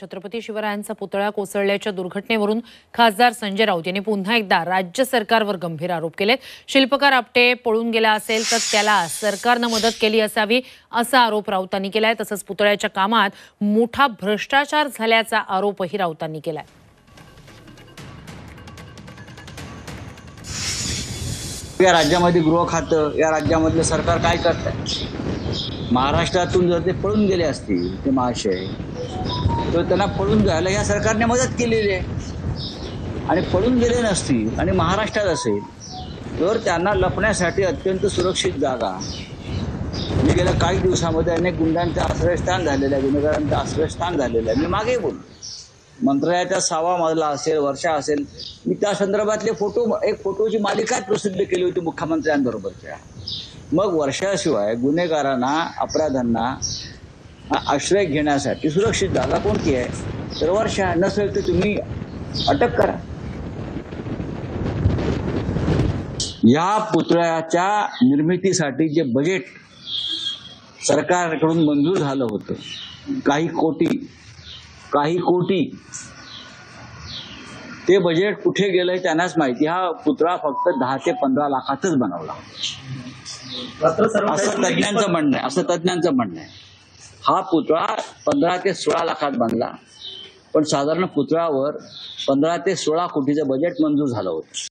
छत्रपती शिवरायांचा पुतळा कोसळल्याच्या दुर्घटनेवरून खासदार संजय राऊत यांनी पुन्हा एकदा राज्य सरकारवर गंभीर आरोप केलेत। शिल्पकार आपटे पळून गेला असेल तर त्याला सरकारने मदत केली असावी असा आरोप राऊतांनी केलाय। तसंच पुतळ्याच्या कामात मोठा भ्रष्टाचार झाल्याचा आरोपही राऊतांनी केलाय। या राज्यामध्ये गृह खातं, या राज्यामधलं सरकार काय करतंय? महाराष्ट्रातून जर ते पळून गेले असतील ते महाशय, तर त्यांना पळून जायला या सरकारने मदत केलेली आहे। आणि पळून गेले नसतील आणि महाराष्ट्रात असेल तर त्यांना लपण्यासाठी अत्यंत सुरक्षित जागा, मी गेल्या काही दिवसामध्ये अनेक गुंडांचं आश्रयस्थान झालेलं आहे, गुन्हेगारांचं आश्रयस्थान झालेलं आहे। मी मागे बोललो, मंत्रालयाचा 6वा मजला असेल, वर्षा असेल, मी त्या संदर्भातले एक फोटोची मालिकाच प्रसिद्ध केली होती मुख्यमंत्र्यांबरोबरच्या। मग वर्षाशिवाय गुन्हेगारांना, अपराधांना आश्रय घेण्यासाठी सुरक्षित जागा कोणती आहे? तर वर्षा। नसेल तर तुम्ही अटक करा। या पुतळ्याच्या निर्मितीसाठी जे बजेट सरकारकडून मंजूर झालं होतं, काही कोटी, ते बजेट कुठे गेलंय त्यांनाच माहिती। हा पुतळा फक्त 10 ते 15 लाखातच बनवला असं तज्ञांचं म्हणणं आहे। हा पुतळा 15 ते 16 लाखात बनला, पण साधारण पुतळ्यावर 15 ते 16 कोटीचं बजेट मंजूर झालं होतं।